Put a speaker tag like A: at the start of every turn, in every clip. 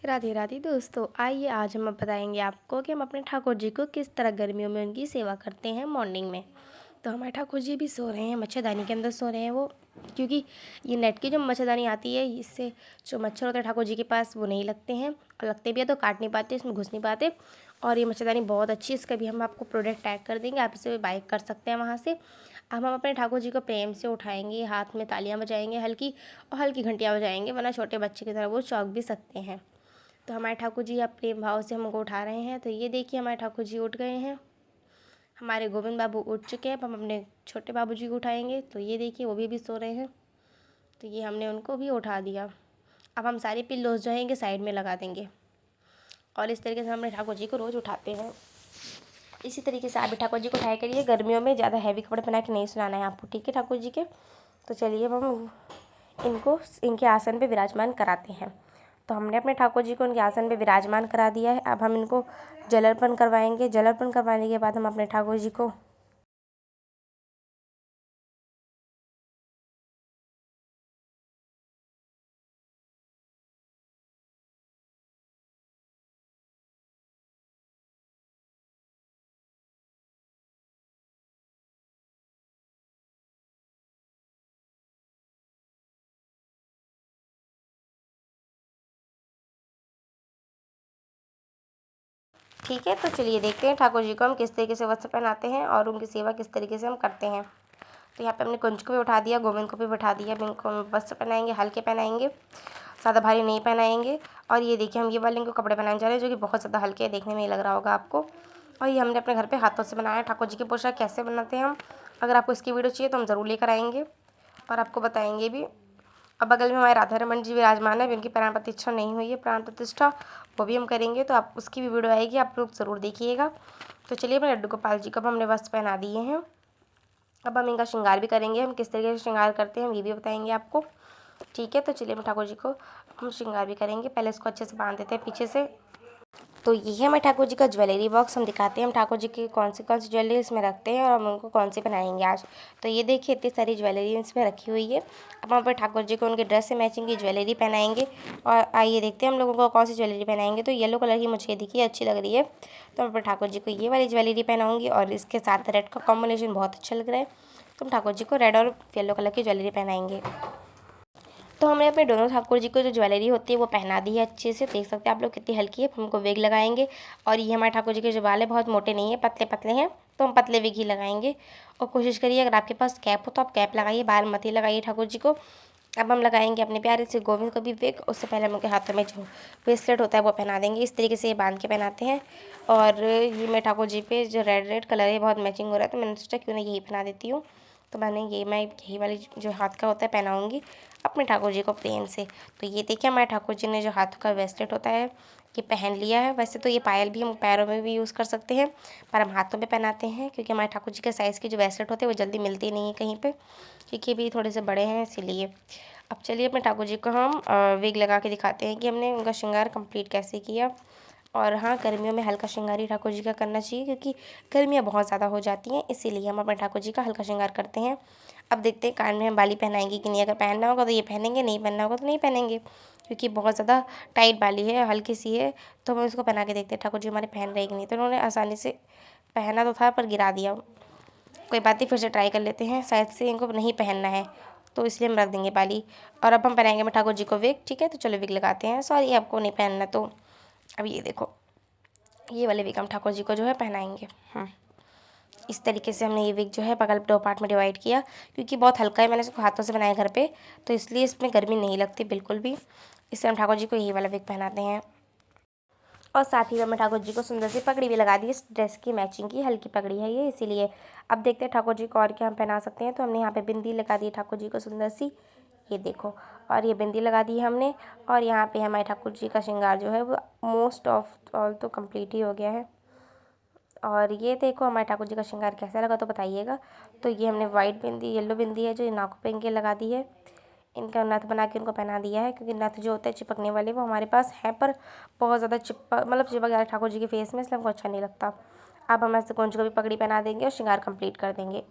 A: राधे राधे दोस्तों, आइए आज हम बताएंगे आपको कि हम अपने ठाकुर जी को किस तरह गर्मियों में उनकी सेवा करते हैं मॉर्निंग में। तो हमारे ठाकुर जी भी सो रहे हैं, मच्छरदानी के अंदर सो रहे हैं वो, क्योंकि ये नेट की जो मच्छरदानी आती है इससे जो मच्छर होते हैं ठाकुर जी के पास वो नहीं लगते हैं, और लगते भी है तो काट नहीं पाते, इसमें घुस नहीं पाते। और ये मच्छरदानी बहुत अच्छी है, इसका भी हम आपको प्रोडक्ट टैग कर देंगे, आप इसे बाय कर सकते हैं वहाँ से। अब हम अपने ठाकुर जी को प्रेम से उठाएंगे, हाथ में तालियां बजाएंगे हल्की, और हल्की घंटियाँ बजाएंगे, वरना छोटे बच्चे की तरह वो चौंक भी सकते हैं। तो हमारे ठाकुर जी अब प्रेम भाव से हमको उठा रहे हैं। तो ये देखिए हमारे ठाकुर जी उठ गए हैं, हमारे गोविंद बाबू उठ चुके हैं। अब हम अपने छोटे बाबू जी को उठाएंगे। तो ये देखिए वो भी अभी सो रहे हैं, तो ये हमने उनको भी उठा दिया। अब हम सारे पिल्लोस जो हैं साइड में लगा देंगे, और इस तरीके से हम अपने ठाकुर जी को रोज़ उठाते हैं। इसी तरीके से आप भी ठाकुर जी को उठाया करिए। गर्मियों में ज़्यादा हैवी कपड़े पहना के नहीं सुनाना है आपको, ठीक है ठाकुर जी के। तो चलिए अब हम इनको इनके आसन पे विराजमान कराते हैं। तो हमने अपने ठाकुर जी को उनके आसन पे विराजमान करा दिया है। अब हम इनको जल अर्पण करवाएंगे। जल अर्पण करवाने के बाद हम अपने ठाकुर जी को ठीक है। तो चलिए देखते हैं ठाकुर जी को हम किस तरीके से वस्त्र पहनाते हैं और उनकी सेवा किस तरीके से हम करते हैं। तो यहाँ पे हमने कुंज को भी उठा दिया, गोविंद को भी बैठा दिया। अब इनको वस्त्र पहनाएंगे, हल्के पहनाएंगे, ज़्यादा भारी नहीं पहनाएंगे। और ये देखिए हम ये वाले इनको कपड़े पहनाने जा रहे हैं जो कि बहुत ज़्यादा हल्के हैं, देखने में ये लग रहा होगा आपको। और ये हमने अपने घर पे हाथों से बनाया है। ठाकुर जी की पोशाक कैसे बनाते हैं हम, अगर आपको इसकी वीडियो चाहिए तो हम ज़रूर लेकर आएंगे और आपको बताएंगे भी। अब बगल में हमारे राधा रमन जी विराजमान है, उनकी प्राण प्रतिष्ठा नहीं हुई है, प्राण प्रतिष्ठा वो भी हम करेंगे, तो आप उसकी भी वीडियो आएगी, आप लोग ज़रूर देखिएगा। तो चलिए अपने लड्डू गोपाल जी को अब हमने वस्त्र पहना दिए हैं। अब हम इनका श्रृंगार भी करेंगे, हम किस तरीके से श्रृंगार करते हैं हम ये भी बताएंगे आपको, ठीक है। तो चलिए ठाकुर जी को हम श्रृंगार भी करेंगे। पहले इसको अच्छे से बांध देते हैं पीछे से। तो ये है हमारे ठाकुर जी का ज्वेलरी बॉक्स, हम दिखाते हैं हम ठाकुर जी की कौन सी ज्वेलरी इसमें रखते हैं और हम उनको कौन सी पहनाएंगे आज। तो ये देखिए इतनी सारी ज्वेलरी इसमें रखी हुई है। अब हम अपने ठाकुर जी को उनके ड्रेस से मैचिंग की ज्वेलरी पहनाएंगे। और आइए देखते हैं हम लोगों को कौन सी ज्वेलरी पहनाएंगे। तो येलो कलर की मुझे दिखी अच्छी लग रही है, तो मैं अपने ठाकुर जी को ये वाली ज्वेलरी पहनाऊँगी। और इसके साथ रेड का कॉम्बिनेशन बहुत अच्छा लग रहा है, तो हम ठाकुर जी को रेड और येलो कलर की ज्वेलरी पहनाएंगे। तो हमने अपने दोनों ठाकुर जी को जो ज्वेलरी होती है वो पहना दी है अच्छे से, देख सकते हैं आप लोग कितनी हल्की है। हमको वेग लगाएंगे, और ये हमारे ठाकुर जी के जो बाल है बहुत मोटे नहीं है, पतले पतले हैं, तो हम पतले वेग ही लगाएंगे। और कोशिश करिए अगर आपके पास कैप हो तो आप कैप लगाइए, बाल मत ही लगाइए ठाकुर जी को। अब हम लगाएंगे अपने प्यारे से गोविंद को भी वेग। उससे पहले हम उनके हाथों में जो ब्रेसलेट होता है वो पहना देंगे, इस तरीके से ये बांध के पहनाते हैं। और ये मैं ठाकुर जी पे जो रेड रेड कलर है बहुत मैचिंग हो रहा है, तो मैंने सोचा क्यों ना यही पहना देती हूँ। तो मैं यही वाली जो हाथ का होता है पहनाऊँगी अपने ठाकुर जी को प्रेम से। तो ये देखिए हमारे ठाकुर जी ने जो हाथ का ब्रेसलेट होता है ये पहन लिया है। वैसे तो ये पायल भी हम पैरों में भी यूज़ कर सकते हैं, पर हम हाथों में पहनाते हैं क्योंकि हमारे ठाकुर जी के साइज़ की जो ब्रेसलेट होते हैं वो जल्दी मिलती नहीं है कहीं पे, क्योंकि भी थोड़े से बड़े हैं इसीलिए। अब चलिए अपने ठाकुर जी को हम विग लगा के दिखाते हैं कि हमने उनका श्रृंगार कंप्लीट कैसे किया। और हाँ, गर्मियों में हल्का श्रृंगार ही ठाकुर जी का करना चाहिए, क्योंकि गर्मियाँ बहुत ज़्यादा हो जाती हैं, इसीलिए हम अपने ठाकुर जी का हल्का श्रृंगार करते हैं। अब देखते हैं कान में हम बाली पहनाएंगे कि नहीं, अगर पहनना होगा तो ये पहनेंगे, नहीं पहनना होगा तो नहीं पहनेंगे, क्योंकि बहुत ज़्यादा टाइट बाली है, हल्की सी है। तो हम इसको पहना के देखते हैं ठाकुर जी हमारे पहन रहे कि नहीं। तो उन्होंने आसानी से पहना तो था पर गिरा दिया, कोई बात नहीं, फिर से ट्राई कर लेते हैं, शायद से इनको नहीं पहनना है तो इसलिए हम रख देंगे बाली। और अब हम पहनाएंगे ठाकुर जी को विग, ठीक है। तो चलो विग लगाते हैं, सॉरी आपको नहीं पहनना। तो अब ये देखो ये वाले विग हम ठाकुर जी को जो है पहनाएंगे। इस तरीके से हमने ये विग जो है बगल 2 पार्ट में डिवाइड किया, क्योंकि बहुत हल्का है, मैंने इसको हाथों से बनाया घर पे, तो इसलिए इसमें गर्मी नहीं लगती बिल्कुल भी। इससे हम ठाकुर जी को यही वाला विग पहनाते हैं। और साथ ही में ठाकुर जी को सुंदर सी पगड़ी भी लगा दी, इस ड्रेस की मैचिंग की हल्की पगड़ी है ये, इसीलिए। अब देखते हैं ठाकुर जी को और क्या हम पहना सकते हैं। तो हमने यहाँ पे बिंदी लगा दी ठाकुर जी को सुंदर सी, ये देखो, और ये बिंदी लगा दी है हमने। और यहाँ पे हमारे ठाकुर जी का श्रृंगार जो है वो मोस्ट ऑफ ऑल तो कंप्लीट ही हो गया है। और ये देखो हमारे ठाकुर जी का श्रृंगार कैसा लगा तो बताइएगा। तो ये हमने वाइट बिंदी, येलो बिंदी है जो नाकों पे इनके लगा दी है, इनका नथ बना के उनको पहना दिया है, क्योंकि नथ जो होते हैं चिपकने वाले वो हमारे पास हैं, पर बहुत ज़्यादा चिपक गया ठाकुर जी के फेस में, इसलिए हमको अच्छा नहीं लगता। अब हम ऐसे कुंज को भी पगड़ी पहना देंगे और श्रृंगार कंप्लीट कर देंगे।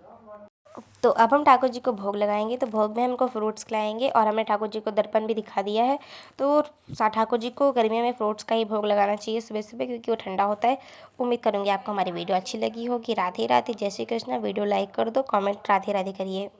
A: तो अब हम ठाकुर जी को भोग लगाएंगे। तो भोग में हमको फ्रूट्स खिलाएंगे और हमने ठाकुर जी को दर्पण भी दिखा दिया है। तो ठाकुर जी को गर्मियों में फ्रूट्स का ही भोग लगाना चाहिए सुबह सुबह, क्योंकि वो ठंडा होता है। उम्मीद करूँगी आपको हमारी वीडियो अच्छी लगी होगी। राधे राधे, जय श्री कृष्ण। वीडियो लाइक कर दो, कमेंट राधे राधे करिए।